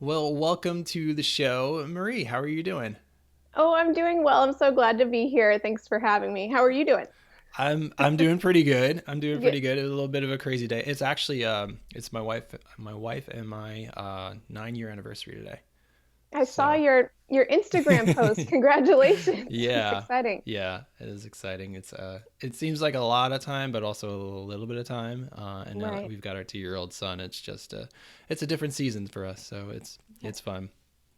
Well, welcome to the show. Marie, how are you doing? Oh, I'm doing well. I'm so glad to be here. Thanks for having me. How are you doing? I'm doing pretty good. I'm doing Good. pretty good. It was a little bit of a crazy day. It's actually it's my wife and my 9-year anniversary today. I saw So your Instagram post. Congratulations. That's yeah, exciting. yeah, it is exciting. It seems like a lot of time, but also a little bit of time. And now that Right. we've got our 2-year-old son, it's a different season for us. So Yeah. it's fun.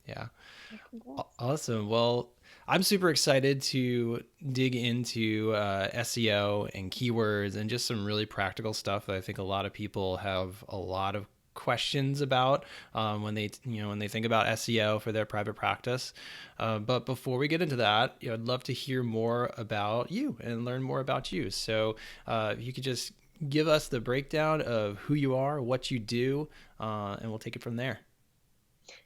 Yeah. Yeah, congrats. Awesome. Well, I'm super excited to dig into SEO and keywords and just some really practical stuff that I think a lot of people have a lot of questions about when they think about SEO for their private practice. But before we get into that, I'd love to hear more about you and learn more about you. So if you could just give us the breakdown of who you are, what you do, and we'll take it from there.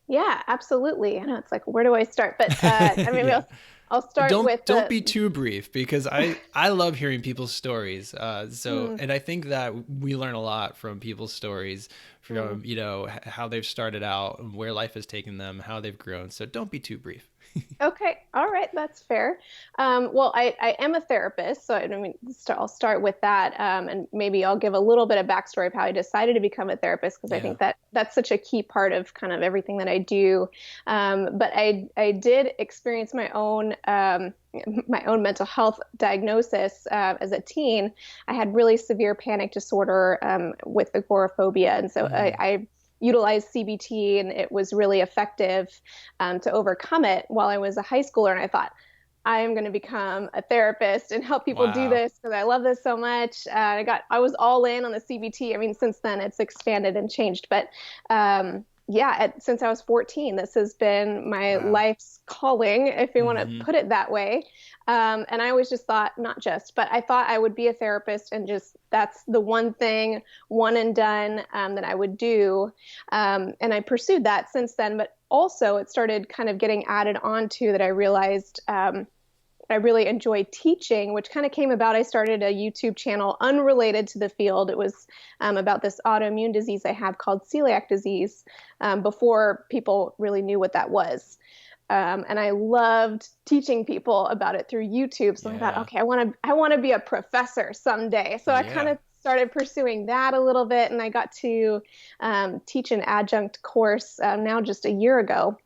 Yeah, absolutely. I know it's like, where do I start? But maybe Yeah. I'll start don't with don't the. be too brief because I love hearing people's stories. So Mm, and I think that we learn a lot from people's stories, mm. from how they've started out, where life has taken them, how they've grown. So don't be too brief. Okay, all right, that's fair. Well, I am a therapist, so I'll start with that, and maybe I'll give a little bit of backstory of how I decided to become a therapist because I Yeah. think that that's such a key part of kind of everything that I do. But I did experience my own mental health diagnosis as a teen. I had really severe panic disorder with agoraphobia, and so Mm. I utilized CBT, and it was really effective to overcome it while I was a high schooler. And I thought, I am going to become a therapist and help people do Wow. this because I love this so much. I was all in on the CBT. I mean, since then it's expanded and changed, but yeah, since I was 14, this has been my Wow. life's calling, if you want to Hmm. put it that way. And I always just thought, not just, but I thought I would be a therapist and just that's the one thing, one and done that I would do. And I pursued that since then, but also it started kind of getting added on to that I realized I really enjoy teaching, which kind of came about. I started a YouTube channel unrelated to the field. It was about this autoimmune disease I have called celiac disease before people really knew what that was. And I loved teaching people about it through YouTube. So I thought, Yeah. okay, I want to be a professor someday. So I kind Yeah. of started pursuing that a little bit, and I got to teach an adjunct course now just a year ago,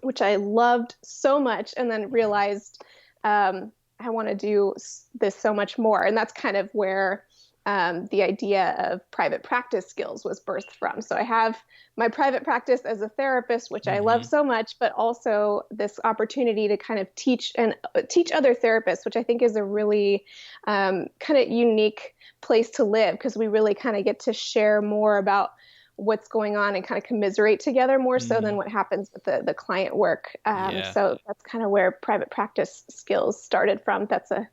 which I loved so much, and then Wow. realized I want to do this so much more. And that's kind of where the idea of private practice skills was birthed from. So I have my private practice as a therapist, which I love Hmm. so much, but also this opportunity to kind of teach and teach other therapists, which I think is a really kind of unique place to live because we really kind of get to share more about what's going on and kind of commiserate together more so than Hmm. what happens with the client work. Yeah. So that's kind of where private practice skills started from. That's a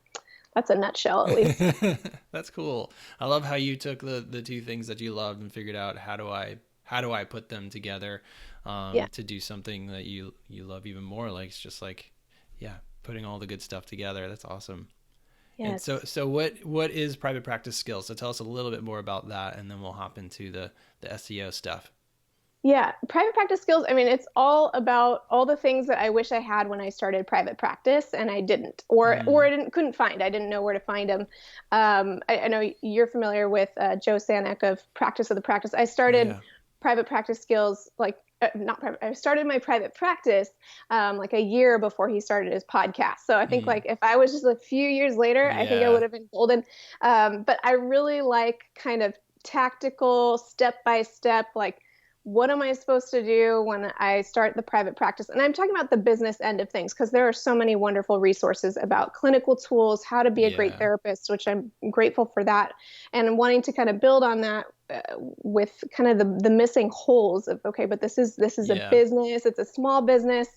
nutshell, at least. That's cool. I love how you took the two things that you loved and figured out how do I put them together Yeah. to do something that you love even more. Like it's just like, yeah, putting all the good stuff together. That's awesome. And so Yes. so what is private practice skills? So tell us a little bit more about that, and then we'll hop into the SEO stuff. Yeah, private practice skills. I mean, it's all about all the things that I wish I had when I started private practice, and I didn't, or Mm, I didn't couldn't find. I didn't know where to find them. I know you're familiar with Joe Sanek of Practice of the Practice. I started yeah. private practice skills like not private. I started my private practice like a year before he started his podcast. So I think Mm, like if I was just a few years later, I think I would yeah. have been golden. But I really like kind of tactical, step by step, like what am I supposed to do when I start the private practice? And I'm talking about the business end of things because there are so many wonderful resources about clinical tools, how to be a great Yeah. therapist, which I'm grateful for that. And wanting to kind of build on that with kind of the missing holes of okay, but this is a Yeah. business, it's a small business.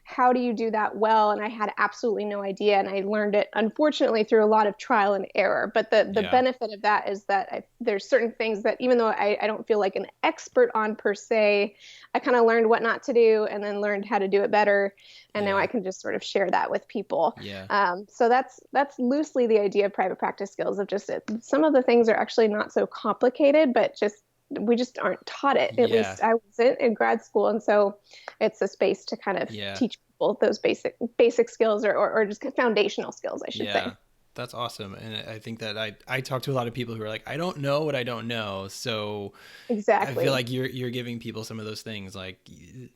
How do you do that well? And I had absolutely no idea, and I learned it unfortunately through a lot of trial and error. But the Yeah. benefit of that is that there's certain things that even though I don't feel like an expert on per se, I kind of learned what not to do and then learned how to do it better, and now I Yeah. can just sort of share that with people. Yeah. So that's loosely the idea of private practice skills of just some of the things are actually not so complicated, but just we just aren't taught it. At Yeah. least I was in grad school, and so it's a space to kind of Yeah. teach people those basic skills, or just foundational skills, I should say. Yeah, that's awesome. And I think that I talk to a lot of people who are like, I don't know what I don't know. So I feel Exactly. like you're giving people some of those things like,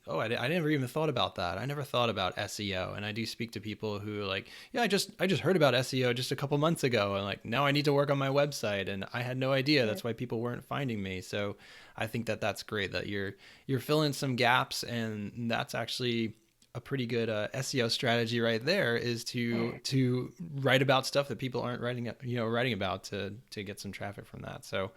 oh, I never even thought about that. I never thought about SEO. And I do speak to people who are like, yeah, I just heard about SEO just a couple months ago, and like now I need to work on my website, and I had no idea. Yeah. That's why people weren't finding me. So I think that that's great that you're filling some gaps, and that's actually a pretty good SEO strategy right there, is to write about stuff that people aren't writing about, to get some traffic from that. So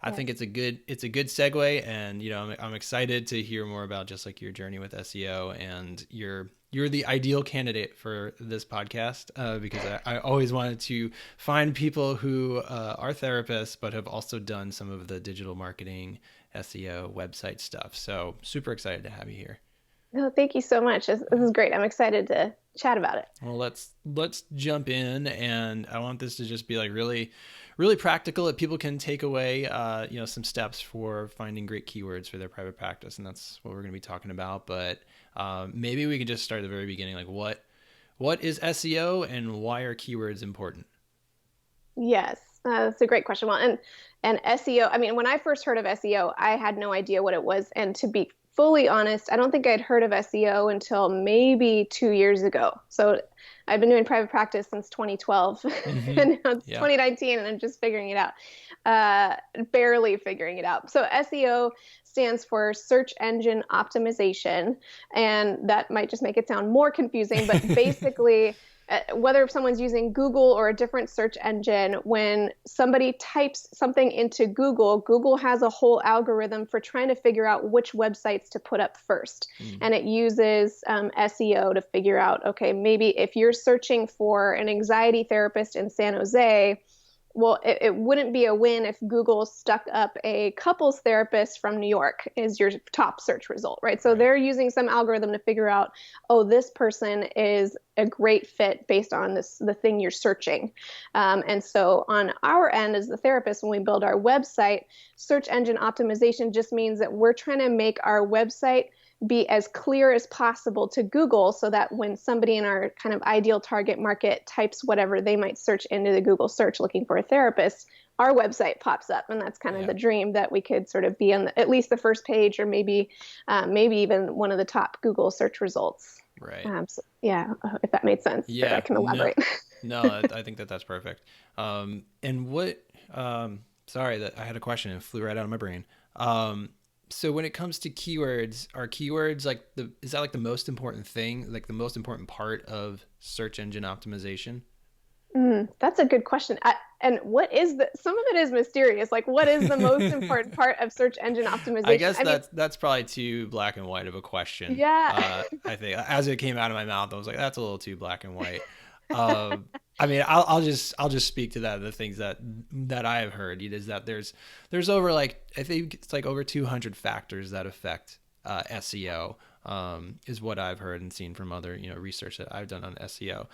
I Yeah. think it's a good segue, and I'm excited to hear more about just like your journey with SEO, and you're the ideal candidate for this podcast, because I always wanted to find people who are therapists but have also done some of the digital marketing, SEO, website stuff. So super excited to have you here. No, thank you so much. This is great. I'm excited to chat about it. Well, let's jump in, and I want this to just be like really, really practical that people can take away, some steps for finding great keywords for their private practice, and that's what we're going to be talking about. But maybe we can just start at the very beginning, like what is SEO and why are keywords important? Yes, that's a great question. Well, and SEO. I mean, when I first heard of SEO, I had no idea what it was. And to be fully honest, I don't think I'd heard of SEO until maybe 2 years ago. So I've been doing private practice since 2012, Mm-hmm. and now it's Yeah. 2019, and I'm just figuring it out, barely figuring it out. So SEO stands for search engine optimization, and that might just make it sound more confusing, but basically whether someone's using Google or a different search engine, when somebody types something into Google, Google has a whole algorithm for trying to figure out which websites to put up first. Mm. And it uses SEO to figure out, okay, maybe if you're searching for an anxiety therapist in San Jose, well, it wouldn't be a win if Google stuck up a couples therapist from New York is your top search result, right? So Right. they're using some algorithm to figure out, oh, this person is a great fit based on the thing you're searching. And so on our end as the therapist, when we build our website, search engine optimization just means that we're trying to make our website be as clear as possible to Google, so that when somebody in our kind of ideal target market types whatever they might search into the Google search looking for a therapist, our website pops up. And that's kind of Yeah. the dream, that we could sort of be on at least the first page, or maybe even one of the top Google search results. Right. So, yeah, if that made sense, but I Yeah. can No. elaborate. No, I think that that's perfect. And what? Sorry that I had a question and it flew right out of my brain. So when it comes to keywords, are keywords like is that like the most important thing, like the most important part of search engine optimization? That's a good question. And what is some of it is mysterious. Like, what is the most important part of search engine I optimization? guess I mean, that's probably too black and white of a question. yeah. I think as it came out of my mouth, I was like, that's a little too black and white. I mean, I'll just speak to that. The things that I have heard is that there's over like I think it's like over 200 factors that affect SEO. Is what I've heard and seen from other research that I've done on SEO.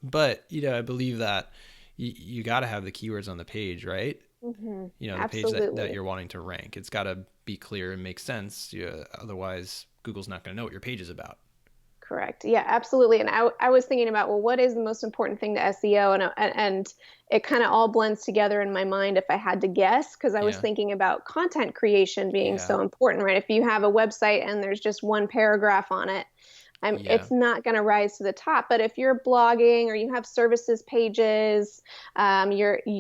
But I believe that you got to have the keywords on the page, right? The page that Absolutely. you're wanting to rank. It's got to be clear and make sense. Otherwise, Google's not going to know what your page is about. Correct. Yeah, absolutely. And I was thinking about, well, what is the most important thing to SEO? And it kind of all blends together in my mind if I had to guess, because I was Yeah. thinking about content creation being Yeah. so important, right? If you have a website and there's just one paragraph on it, Yeah. it's not going to rise to the top. But if you're blogging, or you have services pages, you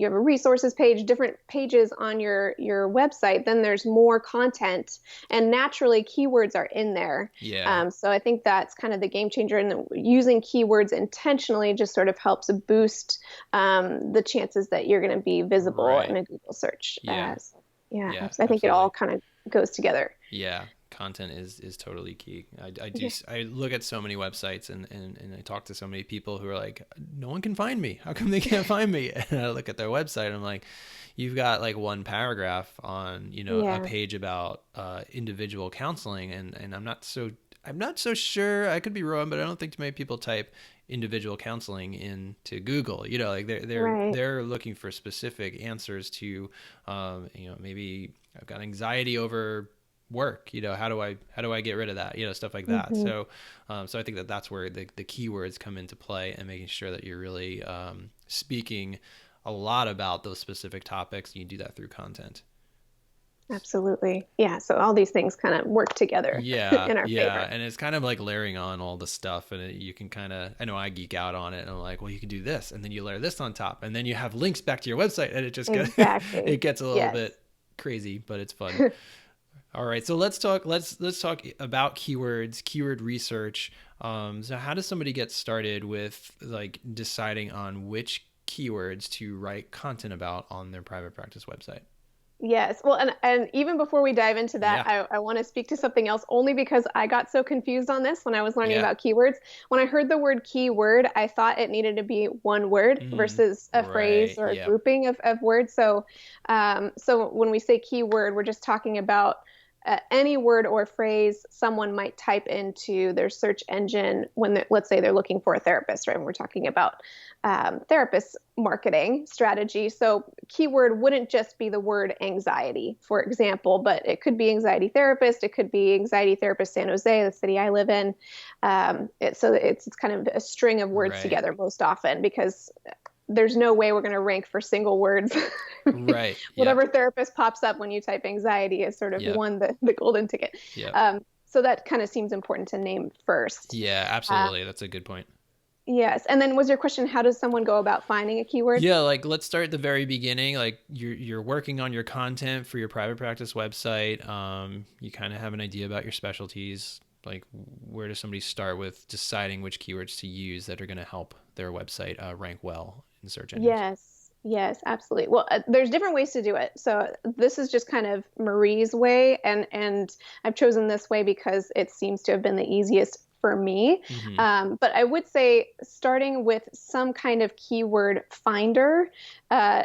have a resources page, different pages on your website, then there's more content, and naturally keywords are in there. Yeah. So I think that's kind of the game changer. And using keywords intentionally just sort of helps boost the chances that you're going to be visible Right. in a Google search. Yeah. Yeah, Yeah. I think it all Absolutely. kind of goes together. Yeah, content is totally key. I do Yeah. I look at so many websites, and I talk to so many people who are like, no one can find me. How come they can't find me? And I look at their website and I'm like, you've got like one paragraph on a Yeah. page about individual counseling, and I'm not so sure. I could be wrong, but I don't think too many people type individual counseling into Google. You know, like Right. they're looking for specific answers to, you know, maybe I've got anxiety over work. You know, how do I get rid of that? You know, stuff like that. Hmm. So, so I think that that's where the keywords come into play, and making sure that you're really speaking a lot about those specific topics. You can do that through content. Absolutely. Yeah. So all these things kind of work together Yeah, in our yeah, favor. and it's kind of like layering on all the stuff, and you can kind of. I know I geek out on it, and I'm like, well, you can do this, and then you layer this on top, and then you have links back to your website, and it just gets Exactly. it gets a little Yes. bit crazy, but it's fun. All right, so let's talk about keywords, keyword research. So how does somebody get started with like deciding on which keywords to write content about on their private practice website? Yes. Well, and even before we dive into that, Yeah, I want to speak to something else only because I got so confused on this when I was learning yeah. about keywords. When I heard the word keyword, I thought it needed to be one word Mm, versus a phrase right. or a Yep. grouping of words. So when we say keyword, we're just talking about any word or phrase someone might type into their search engine when let's say they're looking for a therapist, right? When we're talking about therapist marketing strategy. So, keyword wouldn't just be the word anxiety, for example, but it could be anxiety therapist. It could be anxiety therapist San Jose, the city I live in. So it's kind of a string of words Right. together most often because there's no way we're going to rank for single words. Right. Yep. Whatever therapist pops up when you type anxiety is sort of Yep. won the golden ticket. Yep. So that kind of seems important to name first. Yeah, Uh, absolutely. That's a good point. yes. And then was your question, how does someone go about finding a keyword? Yeah, like let's start at the very beginning. Like you're working on your content for your private practice website. You kind of have an idea about your specialties. Like where does somebody start with deciding which keywords to use that are going to help their website rank well in search engines? Yes, yes, absolutely. Well, there's different ways to do it. So this is just kind of Marie's way, and I've chosen this way because it seems to have been the easiest for me. Mm-hmm. But I would say starting with some kind of keyword finder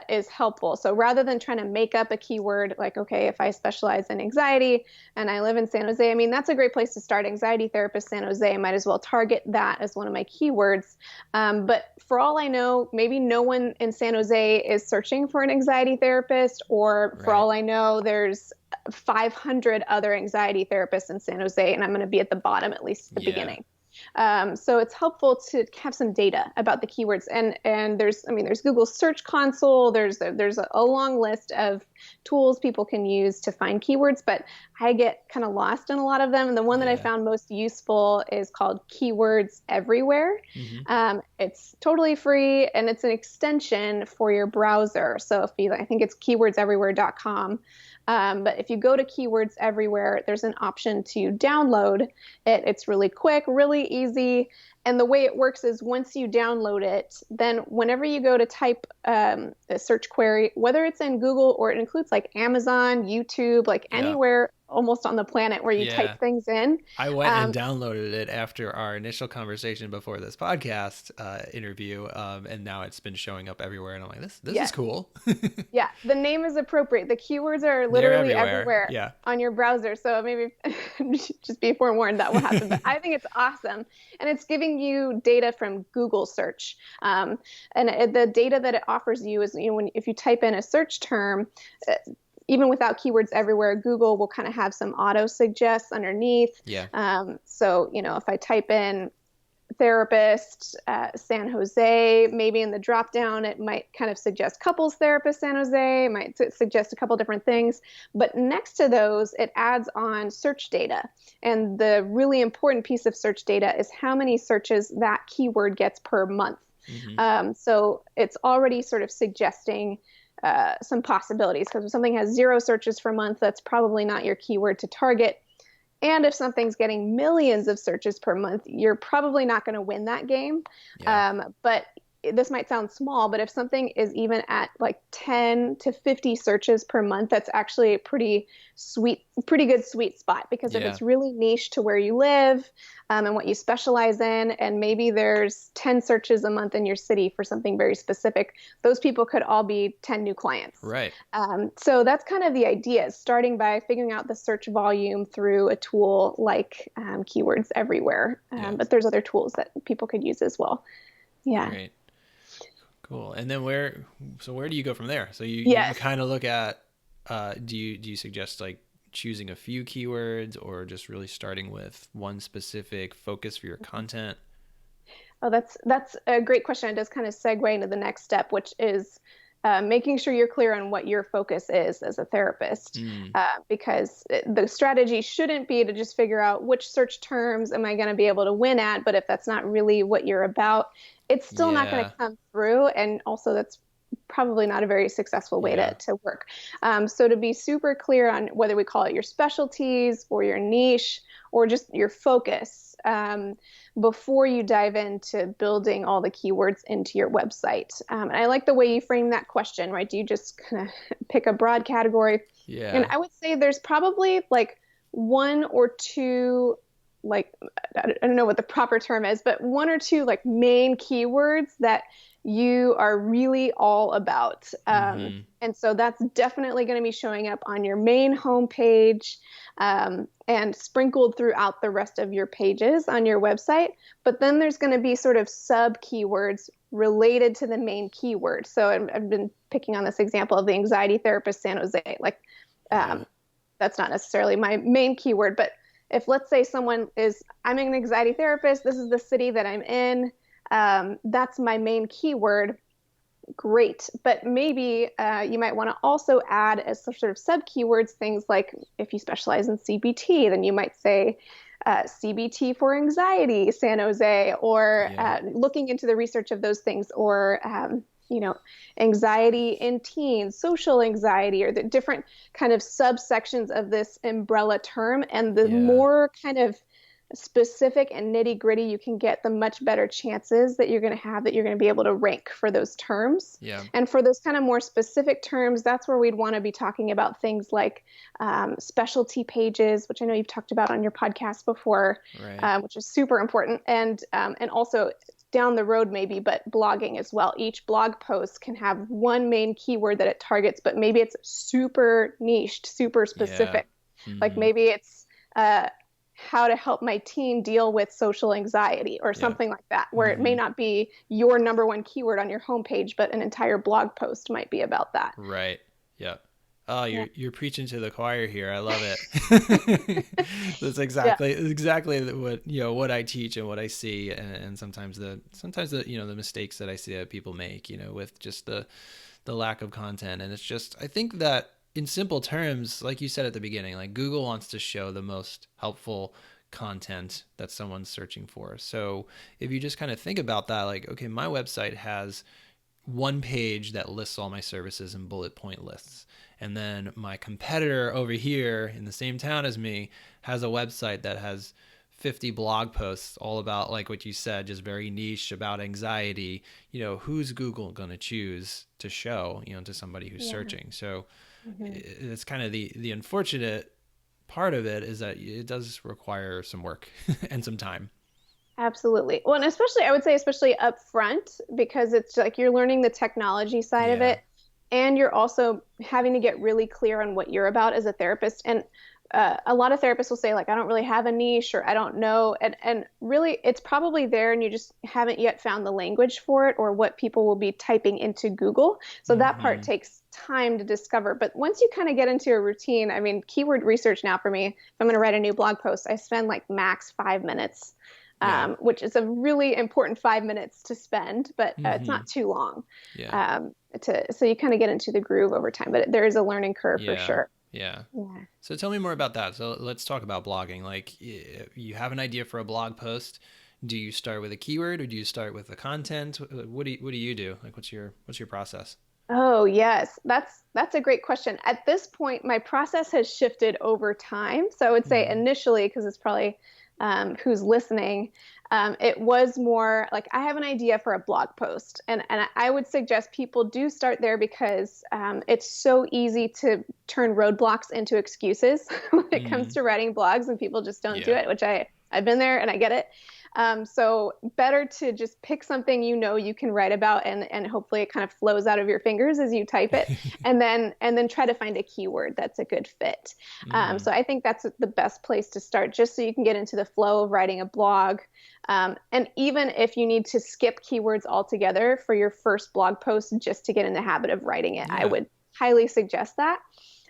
is helpful. So rather than trying to make up a keyword, like, okay, if I specialize in anxiety and I live in San Jose, I mean, that's a great place to start. Anxiety therapist San Jose, I might as well target that as one of my keywords. But for all I know, maybe no one in San Jose is searching for an anxiety therapist, or for Right. all I know, there's 500 other anxiety therapists in San Jose, and I'm going to be at the bottom, at least at the Yeah. beginning. So it's helpful to have some data about the keywords, and there's Google Search Console. There's a long list of tools people can use to find keywords, but I get kind of lost in a lot of them. And the one that I Yeah. found most useful is called Keywords Everywhere. Mm-hmm. It's totally free and it's an extension for your browser. So I think it's keywordseverywhere.com. But if you go to Keywords Everywhere, there's an option to download it. It's really quick, really easy. And the way it works is once you download it, then whenever you go to type a search query, whether it's in Google or it includes like Amazon, YouTube, like Yeah. anywhere almost on the planet where you Yeah. type things in, I went and um, downloaded it after our initial conversation before this podcast interview, and now it's been showing up everywhere. And I'm like, this is yes. cool. Yeah, the name is appropriate. The keywords are They're literally everywhere. everywhere Yeah. on your browser. So maybe just be forewarned that will happen. But I think it's awesome. And it's giving you data from Google search. The data that it offers you is, if you type in a search term, uh, even without keywords everywhere, Google will kind of have some auto suggests underneath. Yeah. If I type in therapist San Jose, maybe in the drop down it might kind of suggest couples therapist San Jose, it might suggest a couple different things, but next to those it adds on search data. And the really important piece of search data is how many searches that keyword gets per month. Mm-hmm. So it's already sort of suggesting some possibilities, because if something has 0 searches per month, that's probably not your keyword to target. And if something's getting millions of searches per month, you're probably not going to win that game. Yeah. But this might sound small, but if something is even at like 10 to 50 searches per month, that's actually a pretty good sweet spot. Because if Yeah. it's really niche to where you live, and what you specialize in, and maybe there's 10 searches a month in your city for something very specific, those people could all be 10 new clients. Right. So that's kind of the idea, is starting by figuring out the search volume through a tool like Keywords Everywhere. Yeah. But there's other tools that people could use as well. Yeah. Great. Cool. And then where do you go from there? So you Yes. kind of look at, do you suggest like choosing a few keywords or just really starting with one specific focus for your content? Oh, that's a great question. It does kind of segue into the next step, which is making sure you're clear on what your focus is as a therapist. Mm, Because the strategy shouldn't be to just figure out which search terms am I going to be able to win at. But if that's not really what you're about, it's still not going to yeah. come through. And also, that's probably not a very successful way Yeah. to work. So to be super clear on whether we call it your specialties or your niche or just your focus, before you dive into building all the keywords into your website. And I like the way you frame that question, right? Do you just kind of pick a broad category? And Yeah. I would say there's probably like one or two, like, I don't know what the proper term is, but one or two like main keywords that you are really all about. Hmm. And so that's definitely going to be showing up on your main homepage, and sprinkled throughout the rest of your pages on your website. But then there's going to be sort of sub keywords related to the main keyword. So I've been picking on this example of the anxiety therapist San Jose. Like, Yeah. that's not necessarily my main keyword, but if let's say I'm an anxiety therapist, this is the city that I'm in, that's my main keyword. Great. But maybe you might want to also add as sort of sub keywords things like, if you specialize in CBT, then you might say CBT for anxiety, San Jose, or Yeah. looking into the research of those things, or anxiety in teens, social anxiety, or the different kind of subsections of this umbrella term. And the Yeah. more kind of specific and nitty gritty you can get, the much better chances that you're going to have that you're going to be able to rank for those terms. Yeah. And for those kind of more specific terms, that's where we'd want to be talking about things like specialty pages, which I know you've talked about on your podcast before, Right. which is super important. And also down the road maybe, but blogging as well. Each blog post can have one main keyword that it targets, but maybe it's super niched, super Yeah. specific. Like Hmm. maybe it's how to help my team deal with social anxiety or Yeah. something like that, where it may Hmm. not be your number one keyword on your homepage, but an entire blog post might be about that. Right. Yeah. Oh, Yeah. you're preaching to the choir here. I love it. That's Yeah. exactly what what I teach and what I see, and sometimes the the mistakes that I see that people make, with just the lack of content. And it's just, I think that in simple terms, like you said at the beginning, like Google wants to show the most helpful content that someone's searching for. So if you just kind of think about that, like, okay, my website has one page that lists all my services in bullet point lists. And then my competitor over here in the same town as me has a website that has 50 blog posts all about, like what you said, just very niche about anxiety. Who's Google going to choose to show, to somebody who's Yeah. searching? So Hmm. it's kind of the unfortunate part of it, is that it does require some work and some time. Absolutely. Well, and especially, I would say, especially up front, because it's like you're learning the technology side of Yeah. it, and you're also having to get really clear on what you're about as a therapist. And a lot of therapists will say, like, I don't really have a niche, or I don't know. And really, it's probably there, and you just haven't yet found the language for it or what people will be typing into Google. So that part Hmm. takes time to discover. But once you kind of get into a routine, I mean, keyword research now for me, if I'm going to write a new blog post, I spend like max 5 minutes, Yeah. which is a really important 5 minutes to spend, but it's Hmm. not too long. Yeah. So you kind of get into the groove over time, but there is a learning curve for Yeah. sure. Yeah. Yeah. So tell me more about that. So let's talk about blogging. Like, you have an idea for a blog post. Do you start with a keyword, or do you start with the content? What do you do? Like, what's your process? Oh, yes. That's a great question. At this point, my process has shifted over time. So I would say Hmm. initially, because it's probably who's listening, it was more like I have an idea for a blog post, and I would suggest people do start there because it's so easy to turn roadblocks into excuses when it comes Mm, to writing blogs, and people just don't do yeah. it, which I've been there and I get it. So better to just pick something you know you can write about, and hopefully it kind of flows out of your fingers as you type it, and then try to find a keyword that's a good fit. Mm, So I think that's the best place to start, just so you can get into the flow of writing a blog. And even if you need to skip keywords altogether for your first blog post just to get in the habit of writing it, I yeah. would highly suggest that.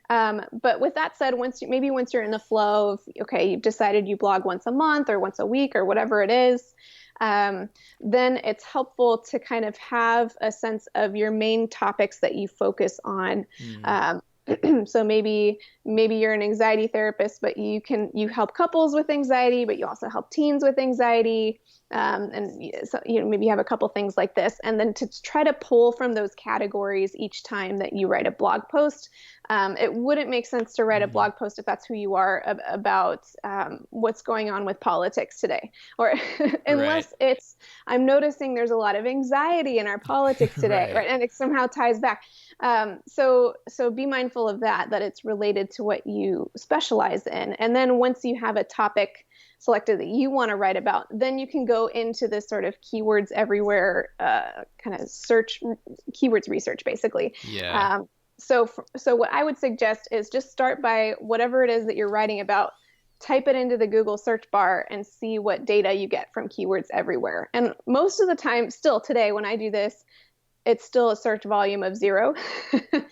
But with that said, once you're in the flow of, okay, you've decided you blog once a month or once a week or whatever it is, then it's helpful to kind of have a sense of your main topics that you focus on. Mm, Um, so maybe you're an anxiety therapist, but you help couples with anxiety, but you also help teens with anxiety. And so, maybe you have a couple things like this, and then to try to pull from those categories each time that you write a blog post. It wouldn't make sense to write a mm, blog post if that's who you are about what's going on with politics today, or right. unless it's I'm noticing there's a lot of anxiety in our politics today, Right. right? And it somehow ties back. So be mindful of that it's related to what you specialize in. And then once you have a topic selected that you want to write about, then you can go into this sort of keywords everywhere kind of search, keywords research, basically. Yeah. So what I would suggest is just start by whatever it is that you're writing about. Type it into the Google search bar and see what data you get from keywords everywhere. And most of the time, still today, when I do this, it's still a search volume of 0,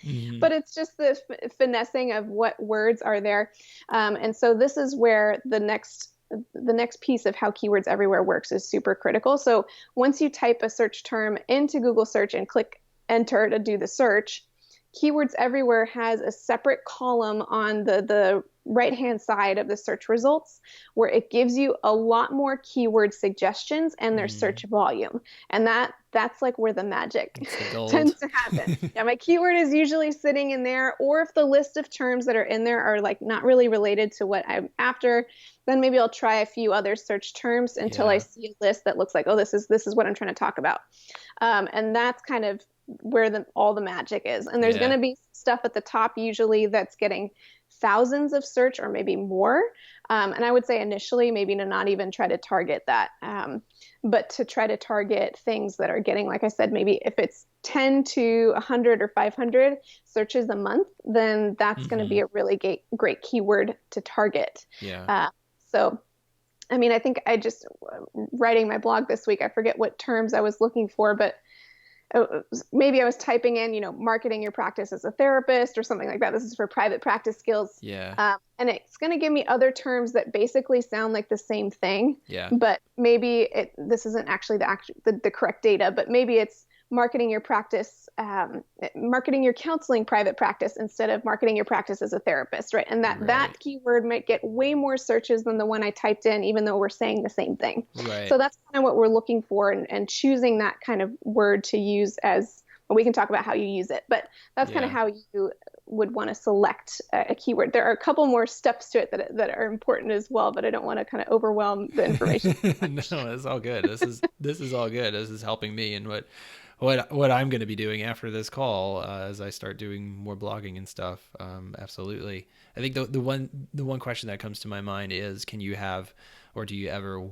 Hmm. but it's just the finessing of what words are there. And so this is where the next piece of how keywords everywhere works is super critical. So once you type a search term into Google search and click enter to do the search, keywords everywhere has a separate column on the right hand side of the search results where it gives you a lot more keyword suggestions and their Mm, search volume, and that's like where the magic it's the gold. tends to happen. Yeah, my keyword is usually sitting in there, or if the list of terms that are in there are like not really related to what I'm after, then maybe I'll try a few other search terms until I Yeah. see a list that looks like, oh, this is what I'm trying to talk about. And that's kind of where all the magic is. And there's going Yeah. to be stuff at the top usually that's getting thousands of search or maybe more. And I would say initially, maybe to not even try to target that, but to try to target things that are getting, like I said, maybe if it's 10 to 100 or 500 searches a month, then that's going to be Hmm. a really great keyword to target. Yeah. Uh, so, I mean, I think writing my blog this week, I forget what terms I was looking for, but maybe I was typing in, marketing your practice as a therapist or something like that. This is for private practice skills. Yeah. And it's going to give me other terms that basically sound like the same thing, Yeah. but maybe this isn't actually the correct data, but maybe it's marketing your practice, marketing your counseling private practice instead of marketing your practice as a therapist, right? And that Right. keyword might get way more searches than the one I typed in, even though we're saying the same thing. Right. So that's kind of what we're looking for, and choosing that kind of word to use as well. We can talk about how you use it, but that's kind of Yeah. how you would want to select a keyword. There are a couple more steps to it that are important as well, but I don't want to kind of overwhelm the information too No, much. it's all good. This is all good. This is helping me and what I'm going to be doing after this call as I start doing more blogging and stuff. Absolutely. I think the one question that comes to my mind is, can you have, or do you ever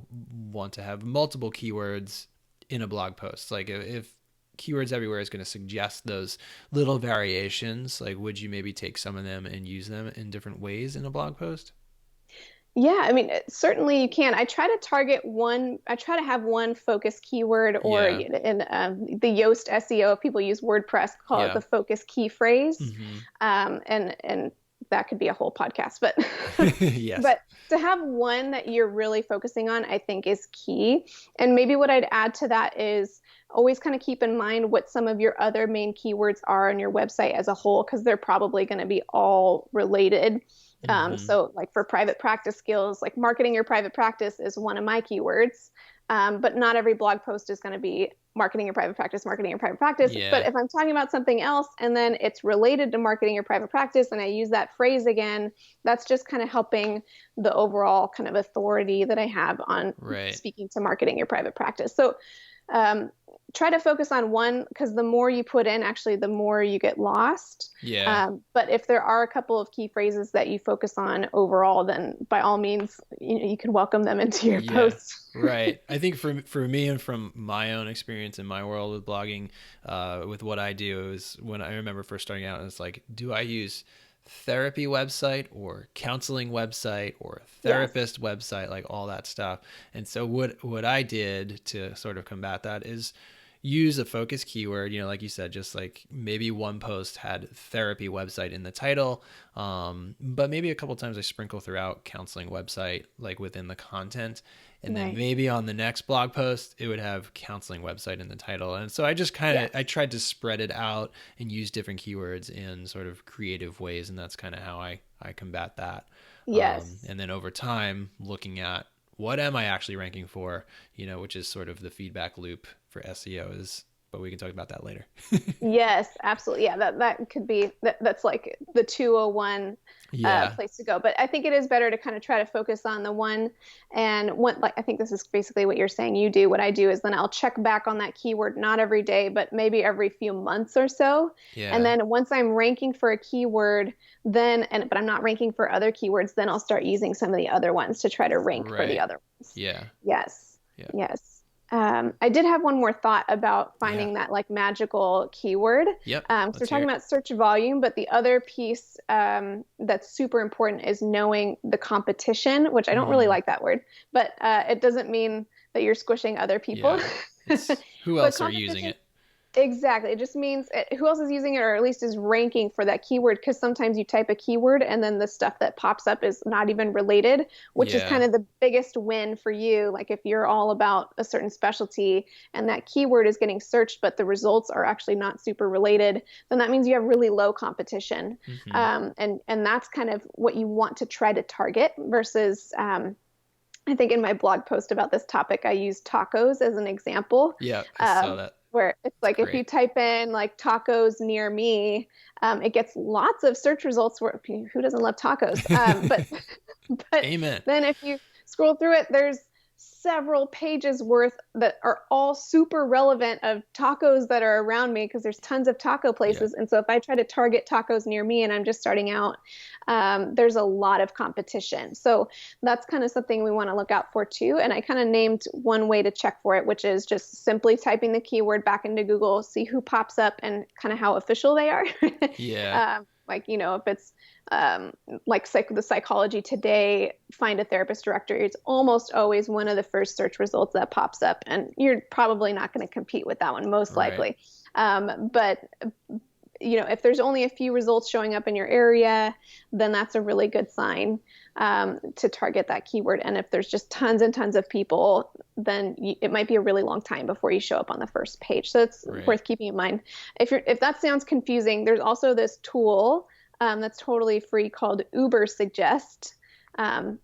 want to have multiple keywords in a blog post? Like if keywords everywhere is going to suggest those little variations, like would you maybe take some of them and use them in different ways in a blog post? Yeah, I mean, certainly you can. I try to have one focus keyword, or Yeah. in the Yoast SEO, if people use WordPress, call it Yeah. the focus key phrase. Hmm. And that could be a whole podcast, but Yes. but to have one that you're really focusing on, I think is key. And maybe what I'd add to that is always kind of keep in mind what some of your other main keywords are on your website as a whole, because they're probably going to be all related. Hmm. So like for private practice skills, like marketing your private practice is one of my keywords. But not every blog post is going to be marketing your private practice, marketing your private practice. But Yeah. if I'm talking about something else and then it's related to marketing your private practice and I use that phrase again, that's just kind of helping the overall kind of authority that I have on Right. speaking to marketing your private practice. So um, try to focus on one because the more you put in, actually, the more you get lost. Yeah. But if there are a couple of key phrases that you focus on overall, then by all means, you can welcome them into your Yeah. posts. Right. I think for me and from my own experience in my world with blogging, with what I do is when I remember first starting out, it's like, do I use therapy website or counseling website or Yes. therapist website, like all that stuff. And so what I did to sort of combat that is use a focus keyword, like you said, just like maybe one post had therapy website in the title, but maybe a couple times I sprinkle throughout counseling website like within the content, and then Right. maybe on the next blog post it would have counseling website in the title. And so I just kind of Yes. I tried to spread it out and use different keywords in sort of creative ways, and that's kind of how I combat that. Yes. And then over time, looking at what am I actually ranking for, which is sort of the feedback loop for SEO is, but we can talk about that later. Yes, absolutely. Yeah, that could be that's like the 201 Yeah. place to go. But I think it is better to kind of try to focus on the one and one. Like I think this is basically what you're saying you do. What I do is then I'll check back on that keyword not every day, but maybe every few months or so. And Yeah. then once I'm ranking for a keyword, but I'm not ranking for other keywords, then I'll start using some of the other ones to try to rank for the Right. other ones. Yeah. Yes. Yeah. Yes. I did have one more thought about Yeah. finding that like magical keyword. Yep. So we're Let's hear talking it. about search volume, but the other piece that's super important is knowing the competition, which I don't really Mm, like that word, but it doesn't mean that you're squishing other people. yeah. It's who But else are using competition it? exactly. It just means who else is using it or at least is ranking for that keyword because sometimes you type a keyword and then the stuff that pops up is not even related, which is kind Yeah. of the biggest win for you. Like if you're all about a certain specialty and that keyword is getting searched, but the results are actually not super related, then that means you have really low competition. Hmm. And that's kind of what you want to try to target versus I think in my blog post about this topic, I use tacos as an example, Yeah. I saw um, that. where it's It's like if you great. type in like tacos near me, it gets lots of search results. Where who doesn't love tacos? But Amen. then if you scroll through it, there's several pages worth that are all super relevant of tacos that are around me because there's tons of taco Yeah. places. And so if I try to target tacos near me and I'm just starting out, there's a lot of competition. So that's kind of something we want to look out for too. And I kind of named one way to check for it, which is just simply typing the keyword back into Google, see who pops up and kind of how official they are. Yeah. Like, if it's like the Psychology Today, find a therapist directory, it's almost always one of the first search results that pops up. And you're probably not going to compete with that one, most Right. likely. But if there's only a few results showing up in your area, then that's a really good sign to target that keyword. And if there's just tons and tons of people, then it might be a really long time before you show up on the first page. So it's Right. worth keeping in mind. If that sounds confusing, there's also this tool that's totally free called Uber Suggest. I don't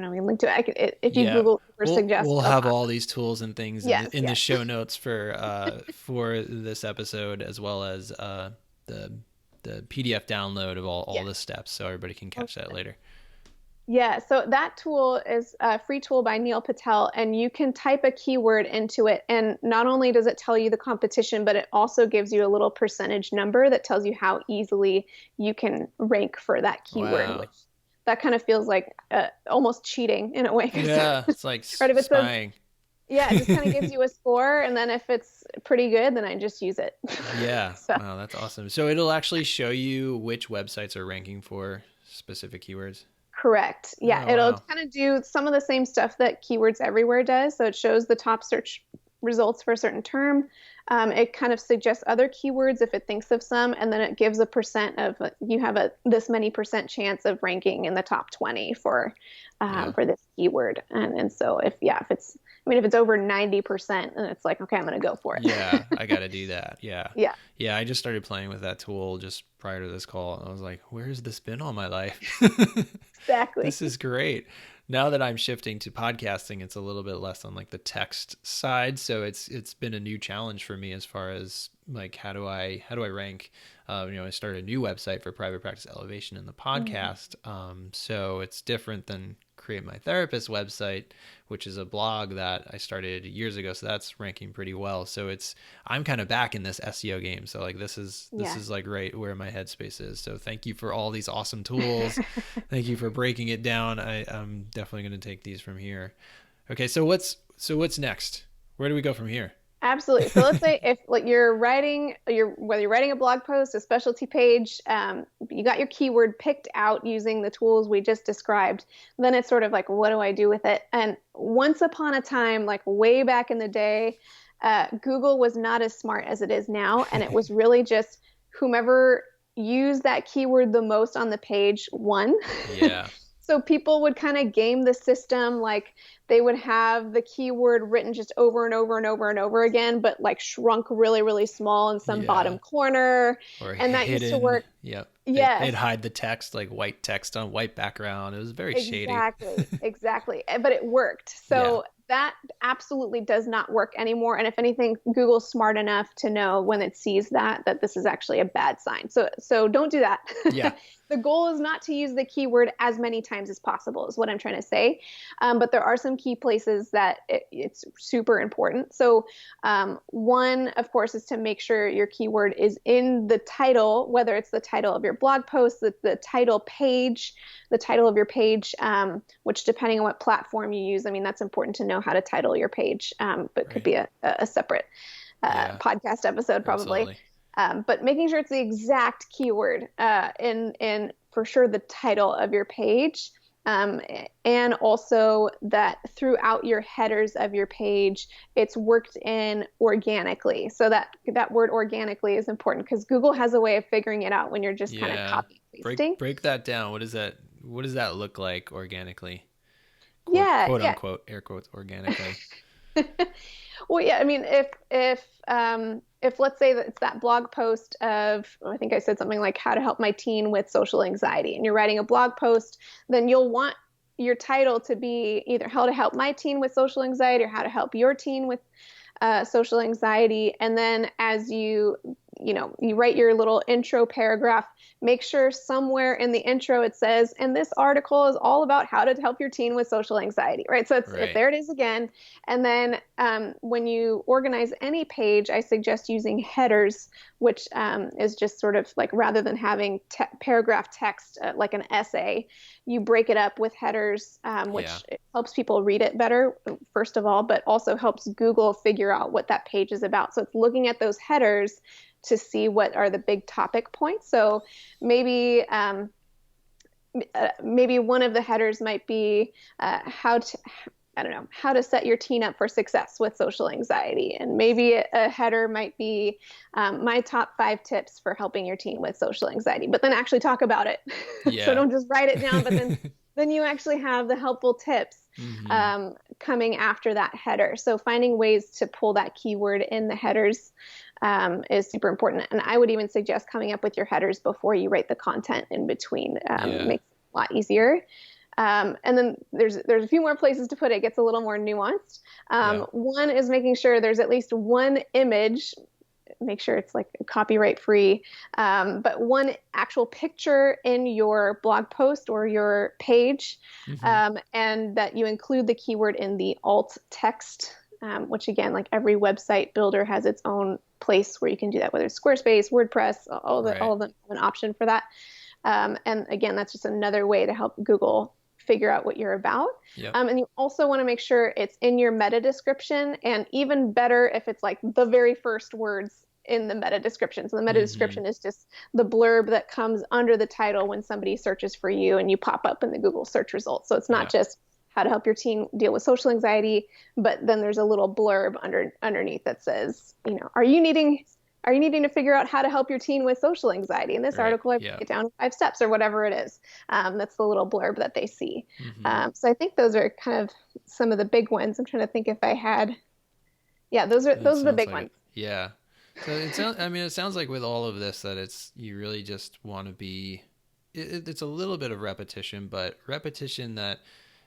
know. We can link to it. If you Yeah. Google Uber We'll Suggest, it'll have pop. all these tools and things in Yes, the yes. show notes for this episode, as well as the PDF download of all Yeah. the steps, so everybody can catch that later. Yeah, so that tool is a free tool by Neil Patel, and you can type a keyword into it. And not only does it tell you the competition, but it also gives you a little percentage number that tells you how easily you can rank for that keyword, Wow. which that kind of feels like almost cheating in a way. Because Yeah, it's like right if it says, spying. yeah, it just kind of gives you a score. And then if it's pretty good, then I just use it. Yeah. So. Wow, that's awesome. So it'll actually show you which websites are ranking for specific keywords. Correct. Yeah, Oh, it'll wow. kind of do some of the same stuff that Keywords Everywhere does. So it shows the top search results for a certain term. It kind of suggests other keywords if it thinks of some, and then it gives a percent of you have this many percent chance of ranking in the top 20 Yeah. for this keyword. And so if it's over 90%, then it's like, okay, I'm going to go for Yeah, it. I got to do that. Yeah. Yeah. Yeah, I just started playing with that tool just prior to this call, and I was like, where's this been all my life? Exactly. This is great. Now that I'm shifting to podcasting, it's a little bit less on like the text side, so it's been a new challenge for me as far as like how do I rank? I started a new website for private practice elevation in the Mm. podcast, so it's different than Create My Therapist website, which is a blog that I started years ago. So that's ranking pretty well. So I'm kind of back in this SEO game. So like this is Yes. like right where my headspace is. So thank you for all these awesome tools. Thank you for breaking it down. I'm definitely going to take these from here. Okay, so what's next? Where do we go from here? Absolutely. So let's say if like whether you're writing a blog post, a specialty page, you got your keyword picked out using the tools we just described, then it's sort of like, what do I do with it? And once upon a time, like way back in the day, Google was not as smart as it is now, and it was really just whomever used that keyword the most on the page won. Yeah. So people would kind of game the system, like they would have the keyword written just over and over and over and over again, but like shrunk really, really small in some Yeah. bottom corner. Or And that used to hidden. work. Yep. They'd Yes, hide the text, like white text on white background. It was very shady. exactly, exactly. But it worked. Yeah. So that absolutely does not work anymore. And if anything, Google's smart enough to know when it sees that this is actually a bad sign. So don't do that. Yeah. The goal is not to use the keyword as many times as possible, is what I'm trying to say. But there are some key places that it's super important. So one, of course, is to make sure your keyword is in the title, whether it's the title of your blog post, the title page, the title of your page, which depending on what platform you use, I mean, that's important to know how to title your page, but could Right. be a separate Yeah. podcast episode probably. Absolutely. But making sure it's the exact keyword in for sure the title of your page. Um, and also that throughout your headers of your page, it's worked in organically. So that word organically is important because Google has a way of figuring it out when you're just kind of Yeah. copy and Break pasting. break that down. What does that look like organically? Quote Yeah, quote yeah. unquote air quotes organically. Well, yeah, I mean, if let's say that it's that blog post of, I think I said something like how to help my teen with social anxiety, and you're writing a blog post, then you'll want your title to be either how to help my teen with social anxiety or how to help your teen with social anxiety. And then as you write your little intro paragraph, make sure somewhere in the intro it says, and this article is all about how to help your teen with social anxiety, right? So Right. there it is again. And then when you organize any page, I suggest using headers, which is just sort of like rather than having paragraph text like an essay, you break it up with headers, Yeah. which helps people read it better, first of all, but also helps Google figure out what that page is about. So it's looking at those headers to see what are the big topic points. So maybe maybe one of the headers might be how to I don't know, how to set your teen up for success with social anxiety. And maybe a header might be my top 5 tips for helping your teen with social anxiety, but then actually talk about it. So Yeah. don't just write it down, but then you actually have the helpful tips Hmm. coming after that header. So finding ways to pull that keyword in the headers is super important. And I would even suggest coming up with your headers before you write the content in between. Yeah. Makes it a lot easier. And then there's a few more places to put it. It gets a little more nuanced. Yeah. One is making sure there's at least one image. Make sure it's like copyright free, but one actual picture in your blog post or your page, Hmm. and that you include the keyword in the alt text, which again, like every website builder has its own place where you can do that, whether it's Squarespace, WordPress, all Right. of them have an option for that. And again, that's just another way to help Google figure out what you're about. Yep. And you also want to make sure it's in your meta description, and even better if it's like the very first words in the meta description. So the meta Hmm. description is just the blurb that comes under the title when somebody searches for you and you pop up in the Google search results. So it's not Yeah. just how to help your teen deal with social anxiety, but then there's a little blurb underneath that says, are you needing to figure out how to help your teen with social anxiety? In this Right. article, I break Yeah. it down in 5 steps or whatever it is. That's the little blurb that they see. Hmm. So I think those are kind of some of the big ones. I'm trying to think if I had, yeah, those are It those are the sounds big like ones. it. Yeah. So it sounds. I mean, it sounds like with all of this that it's you really just want to be it's a little bit of repetition, but repetition that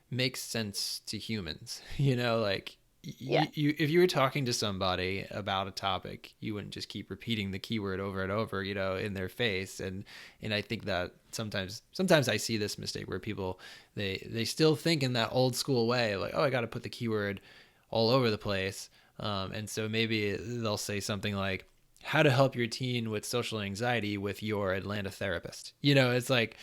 makes sense to humans. Like Yeah. if you were talking to somebody about a topic, you wouldn't just keep repeating the keyword over and over, in their face. And I think that sometimes I see this mistake where people, they still think in that old school way, like, oh, I got to put the keyword all over the place. And so maybe they'll say something like, how to help your teen with social anxiety with your Atlanta therapist. It's like,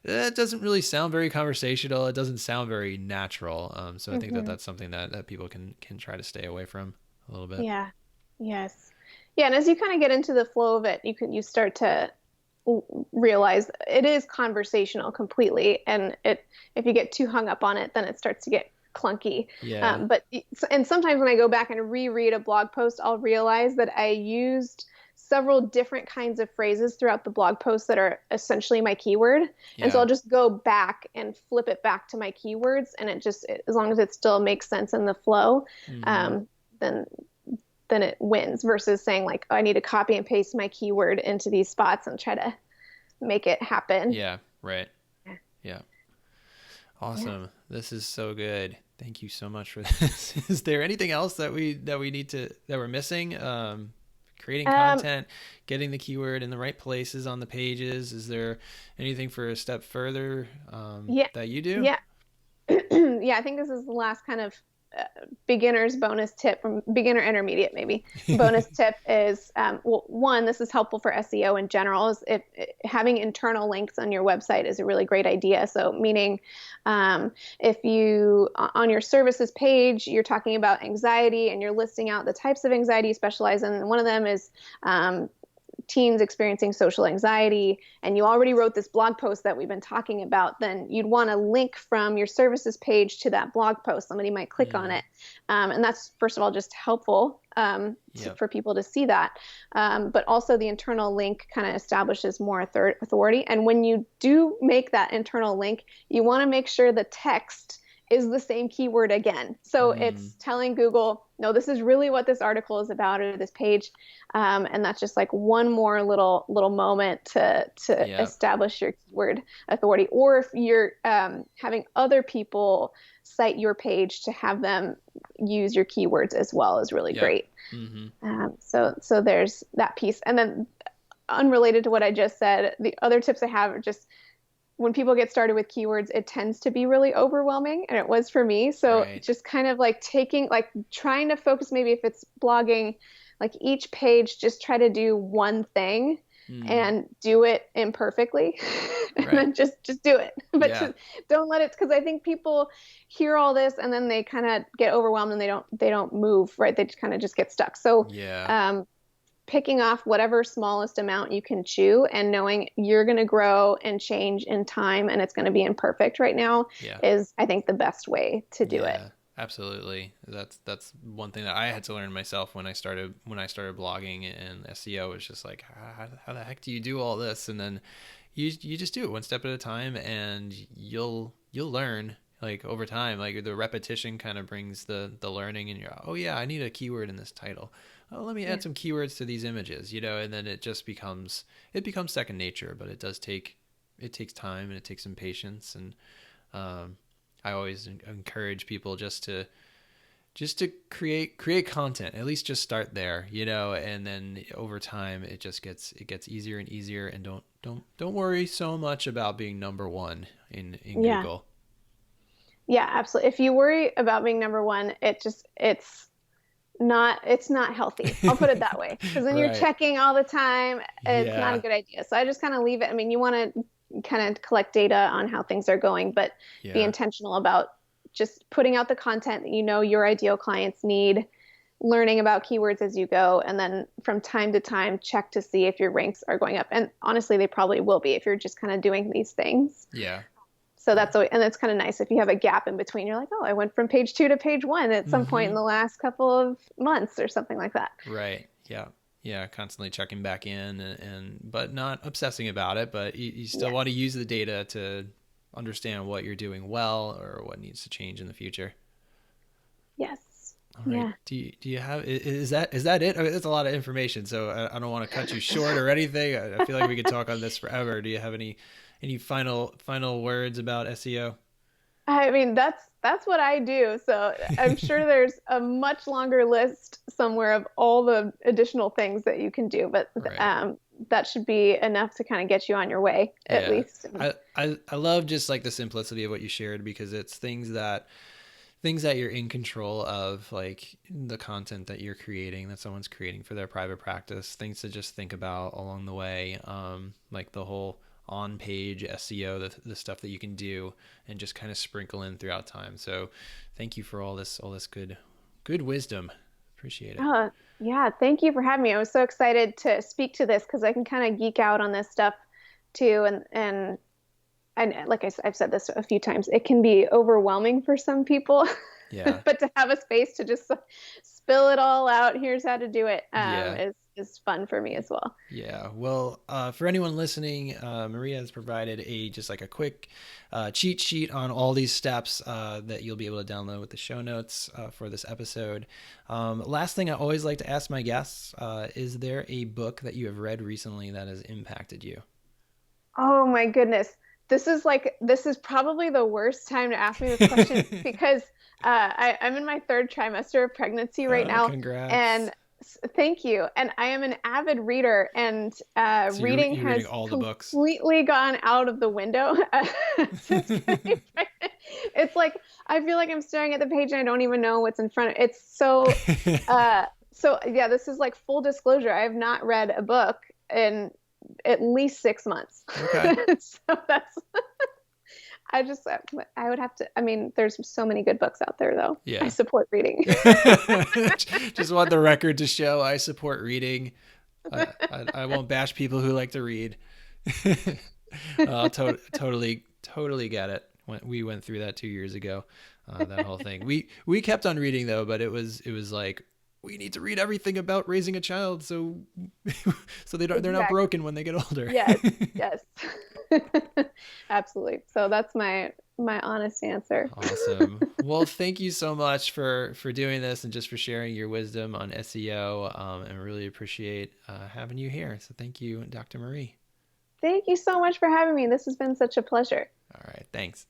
that doesn't really sound very conversational. It doesn't sound very natural. So I think that Hmm. that's something that people can try to stay away from a little bit. Yeah. Yes. Yeah, and as you kind of get into the flow of it, you start to realize it is conversational completely, and if you get too hung up on it, then it starts to get clunky. Yeah. But and sometimes when I go back and reread a blog post, I'll realize that I used several different kinds of phrases throughout the blog post that are essentially my keyword. And so Yeah. I'll just go back and flip it back to my keywords, and as long as it still makes sense in the flow, Mm-hmm. um, then it wins versus saying like, oh, I need to copy and paste my keyword into these spots and try to make it happen. Yeah. Right. Yeah. Yeah. Yeah. Awesome. This is so good. Thank you so much for this. Is there anything else that we need to that we're missing? Creating Um, content, getting the keyword in the right places on the pages. Is there anything for a step further yeah. that you do? Yeah. Yeah, I think this is the last kind of uh, beginner's bonus tip from beginner intermediate maybe. Bonus tip is well, one, this is helpful for SEO in general. Is if having internal links on your website is a really great idea. So meaning, if you on your services page you're talking about anxiety and you're listing out the types of anxiety you specialize in, and one of them is teens experiencing social anxiety, and you already wrote this blog post that we've been talking about, then you'd want to link from your services page to that blog post. Somebody might click on Mm, it. And that's, first of all, just helpful yep. for people to see that. But also, the internal link kind of establishes more authority. And when you do make that internal link, you want to make sure the text is the same keyword again. So Mm, it's telling Google, no, this is really what this article is about, or this page. And that's just like one more little moment to yep. establish your keyword authority. Or if you're having other people cite your page, to have them use your keywords as well is really Yep. great. Mm-hmm. So there's that piece. And then unrelated to what I just said, the other tips I have are just, when people get started with keywords, it tends to be really overwhelming, and it was for me. So Right. just kind of like trying to focus, maybe if it's blogging, like each page, just try to do one thing Mm, and do it imperfectly, and right. then just do it. But Yeah. just don't let it, because I think people hear all this and then they kind of get overwhelmed and they don't move, right? They just kind of just get stuck. So Yeah. um, picking off whatever smallest amount you can chew, and knowing you're going to grow and change in time and it's going to be imperfect right now Yeah. is, I think, the best way to do it. Yeah, absolutely. That's one thing that I had to learn myself when I started blogging and SEO. Was just like, how the heck do you do all this? And then you just do it one step at a time, and you'll learn like over time. Like the repetition kind of brings the learning, and you're, oh yeah, I need a keyword in this title. Oh, let me Yeah. add some keywords to these images, and then it becomes second nature. But it takes time, and it takes some patience. And um, I always encourage people just to create content. At least just start there, and then over time it gets easier and easier. And don't worry so much about being number one in Yeah. Google. Yeah, absolutely. If you worry about being number one, it's not healthy. I'll put it that way. Because then you're Right. checking all the time. It's not a Yeah. good idea. So I just kind of leave it. I mean, you want to kind of collect data on how things are going, but be Yeah. intentional about just putting out the content that you know your ideal clients need, learning about keywords as you go, and then from time to time check to see if your ranks are going up. And honestly, they probably will be if you're just kind of doing these things. Yeah. So Yeah. and it's kind of nice if you have a gap in between. You're like, oh, I went from page 2 to page 1 at some point in Mm-hmm. the last couple of months or something like that. Right. Yeah. Yeah. Constantly checking back in, and but not obsessing about it. But you still Yeah. want to use the data to understand what you're doing well or what needs to change in the future. Yes. All right. Yeah. Do you have is that it? I mean, that's a lot of information, so I don't want to cut you short or anything. I feel like we could talk on this forever. Do you have any final words about SEO? I mean, that's what I do. So I'm sure there's a much longer list somewhere of all the additional things that you can do, but Right. that should be enough to kind of get you on your way, at Yeah. least. I love just like the simplicity of what you shared, because it's things that you're in control of, like the content that you're creating, that someone's creating for their private practice, things to just think about along the way, like the whole on page SEO, the stuff that you can do and just kind of sprinkle in throughout time. So thank you for all this good wisdom. Appreciate it. Oh, yeah. Thank you for having me. I was so excited to speak to this because I can kind of geek out on this stuff too. And like I've said this a few times, it can be overwhelming for some people, Yeah. but to have a space to just spill it all out, here's how to do it, Yeah. is fun for me as well. Yeah. Well, for anyone listening, Maria has provided just like a quick cheat sheet on all these steps that you'll be able to download with the show notes for this episode. Last thing I always like to ask my guests, is there a book that you have read recently that has impacted you? Oh my goodness. This is probably the worst time to ask me this question because I'm in my third trimester of pregnancy right Oh, now, congrats. and thank you. And I am an avid reader, and So reading you're reading has all the books. completely gone out of the window since getting pregnant. It's like I feel like I'm staring at the page and I don't even know what's in front of it. It's so yeah, this is like full disclosure. I have not read a book in at least 6 months. Okay. So that's I would have to. I mean, there's so many good books out there, though. I Yeah. support reading. Just want the record to show I support reading. I won't bash people who like to read. Totally get it. We went through that 2 years ago. That whole thing. We kept on reading though, but it was like we need to read everything about raising a child, so so they're not Exactly. broken when they get older. Yes. Yes. Absolutely. So that's my honest answer. Awesome. Well, thank you so much for doing this and just for sharing your wisdom on SEO. And really appreciate having you here. So thank you, Dr. Marie. Thank you so much for having me. This has been such a pleasure. All right. Thanks.